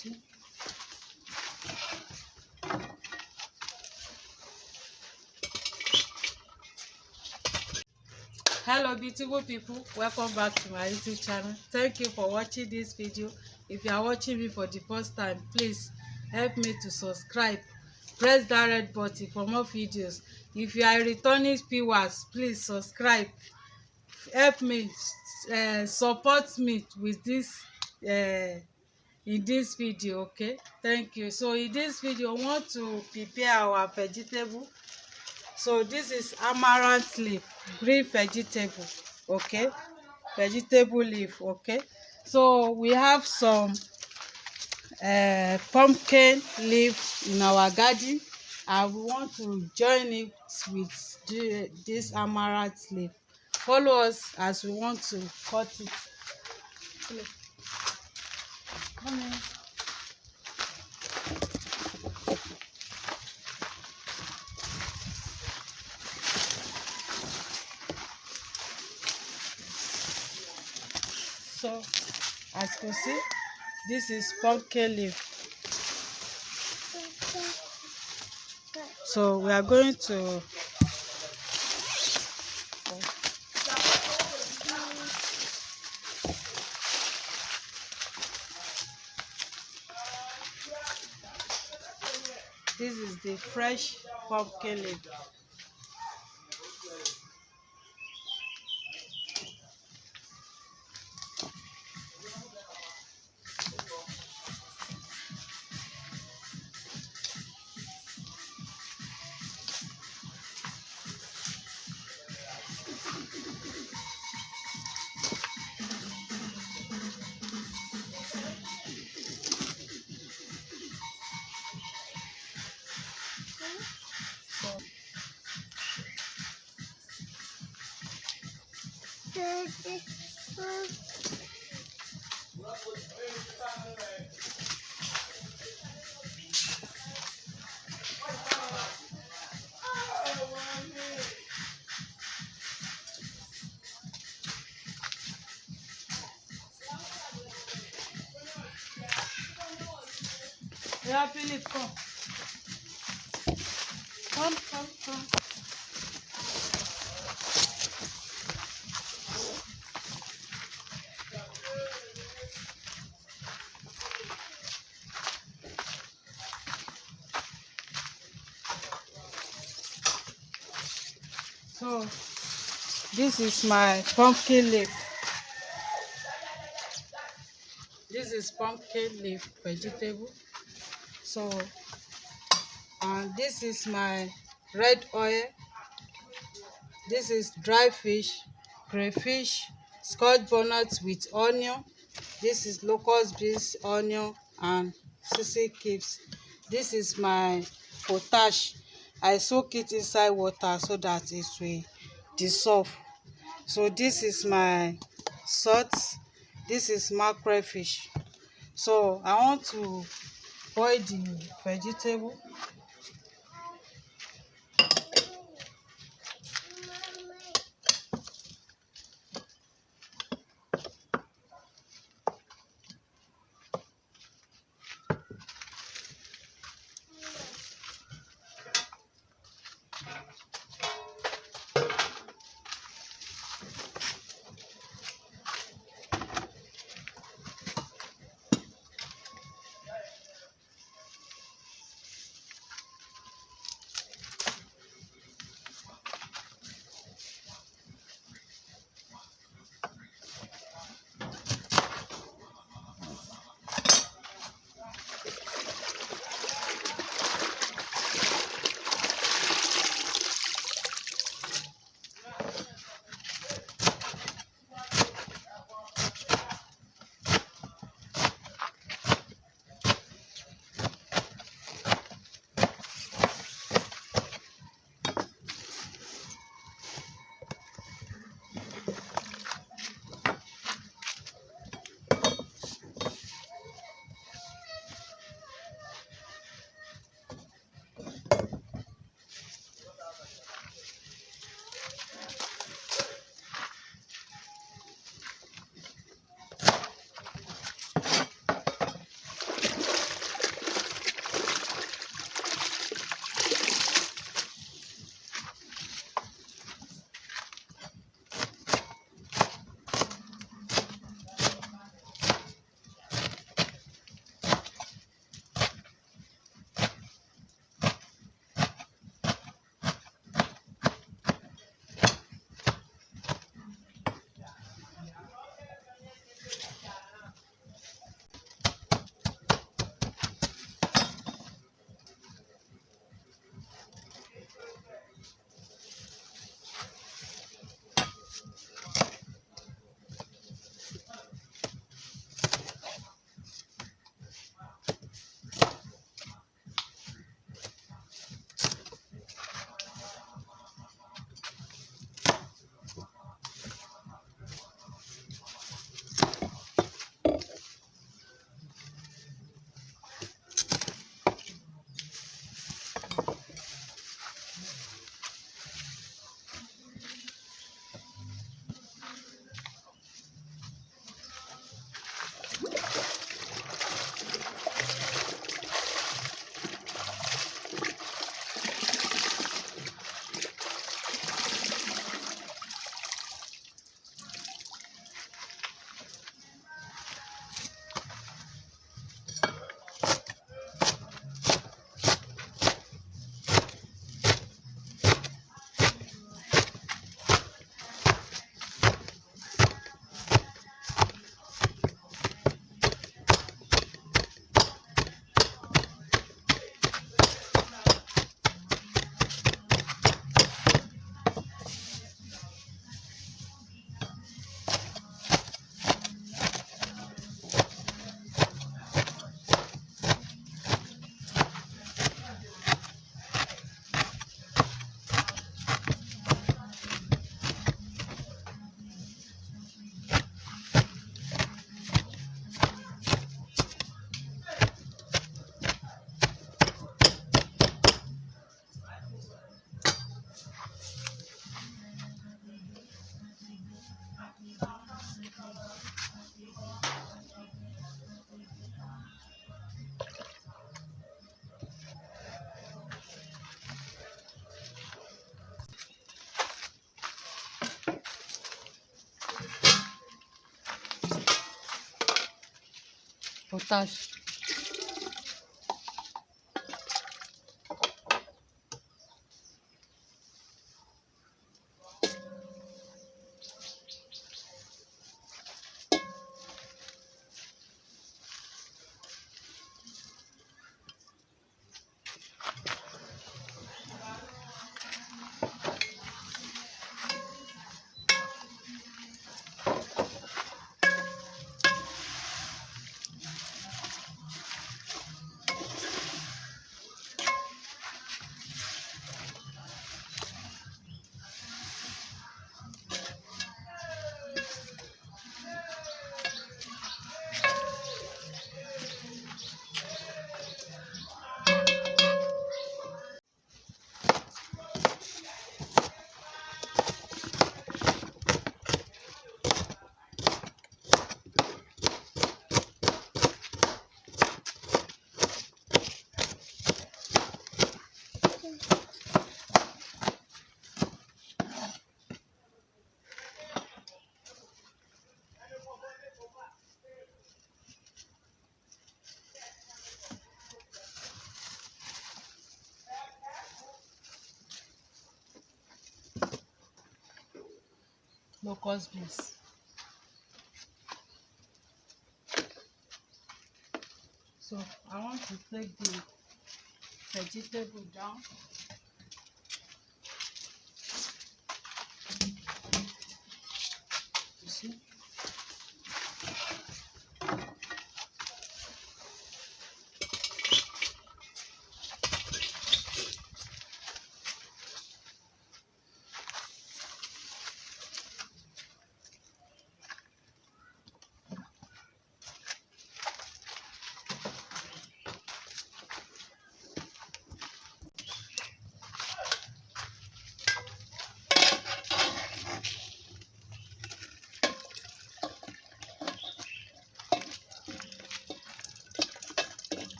see. Hello beautiful people, welcome back to my YouTube channel. Thank you for watching this video. If you are watching me for the first time, please help me to subscribe. Press that red button for more videos. If you are returning viewers, please subscribe. Help me, support me with this in this video. Okay, thank you. So in this video I want to prepare our vegetable. So this is amaranth leaf, green vegetable. Okay, vegetable leaf. Okay, so we have some pumpkin leaf in our garden, and we want to join it with this amaranth leaf. Follow us as we want to cut it. Come in. So as you can see, this is pumpkin leaf. So we are going to this is the fresh pumpkin leaf. Yeah, Philip, come. Come. So this is my pumpkin leaf. This is pumpkin leaf vegetable. So, and this is my red oil. This is dry fish, crayfish, scotch bonnet with onion. This is locust beans, onion, and sesame cubes. This is my potash. I soak it inside water so that it will dissolve. So this is my salt. This is mackerel fish. So I want to boil the vegetable. potash. Locust beans. So I want to take the vegetable down. You see?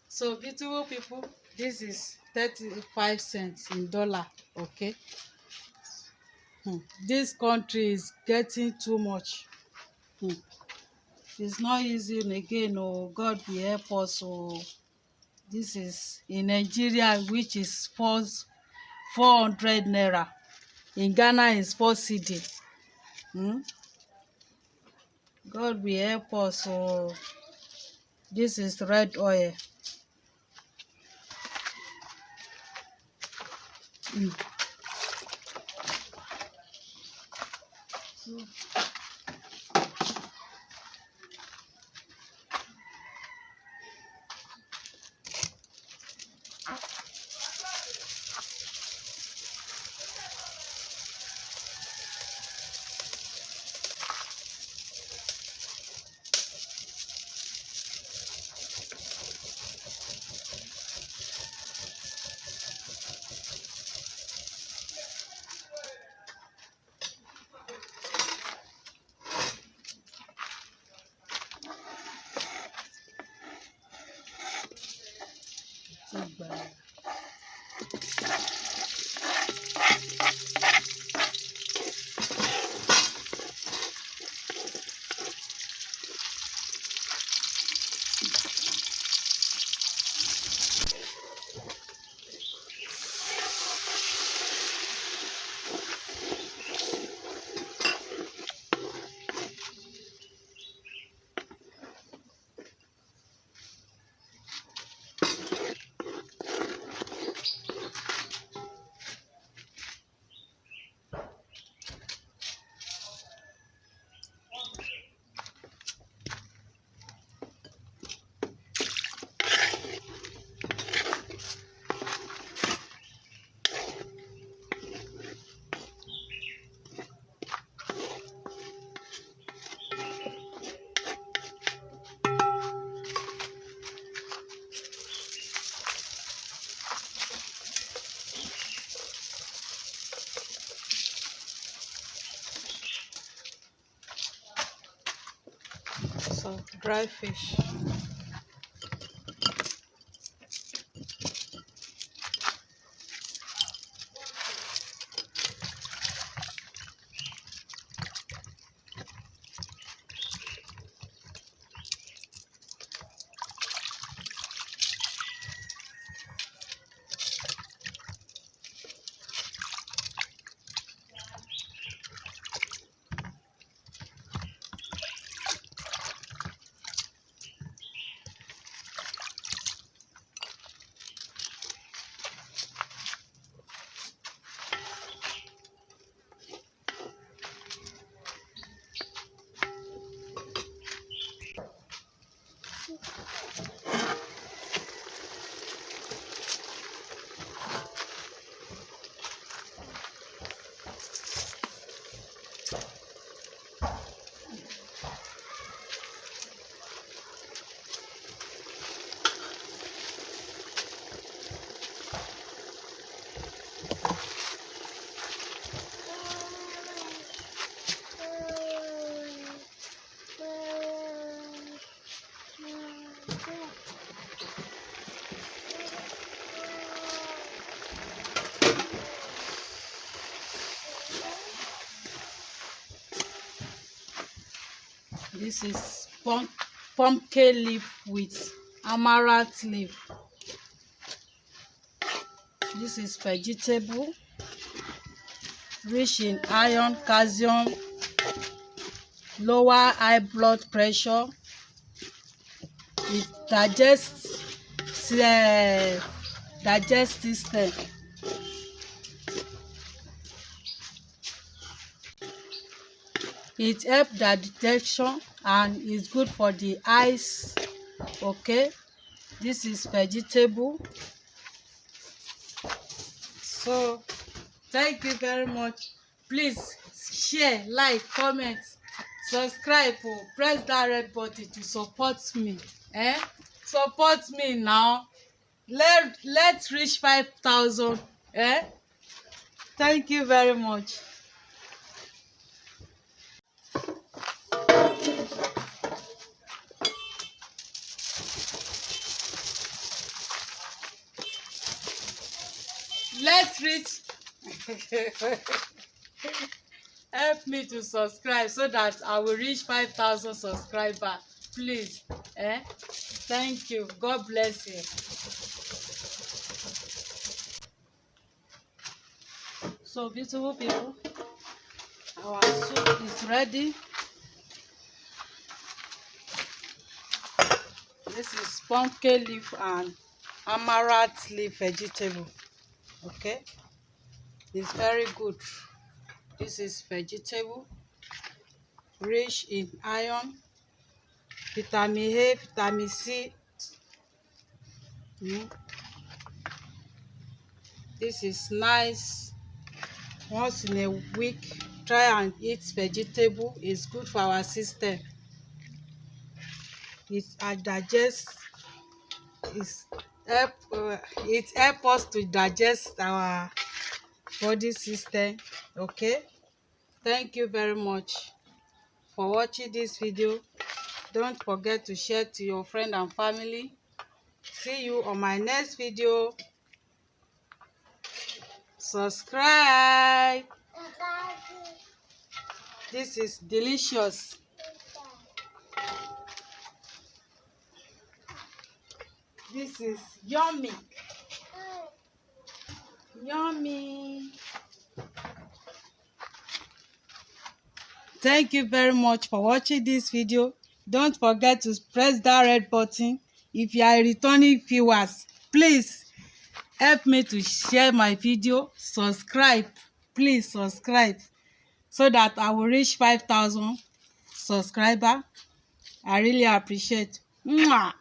So beautiful people, this is 35 cents in dollar. Okay. This country is getting too much. It's not easy again. Oh, God will help us. Oh, this is in Nigeria, which is 400 naira. In Ghana is 4 cedi. God will help us. Oh, this is red oil. So dry fish. This is pumpkin leaf with amaranth leaf. This is vegetable rich in iron, calcium, lower high blood pressure. It digests system. It helps digestion and is good for the eyes. Okay, this is vegetable. So thank you very much. Please share, like, comment, subscribe, press that red button to support me. Support me now. Let's reach 5,000. Thank you very much. Let's reach help me to subscribe so that I will reach 5,000 subscribers. Please. Thank you. God bless you. So beautiful people, our soup is ready. This is pumpkin leaf and amaranth leaf vegetable. Okay, it's very good. This is vegetable rich in iron, vitamin A, vitamin C. This is nice. Once in a week, try and eat vegetable. It's good for our system. It digests. It helps us to digest our body system. Okay, thank you very much for watching this video. Don't forget to share to your friend and family. See you on my next video. Subscribe. This is delicious. This is yummy. Yummy. Thank you very much for watching this video. Don't forget to press that red button. If you are a returning viewers, please help me to share my video. Subscribe. Please subscribe so that I will reach 5,000 subscribers. I really appreciate. Mwah.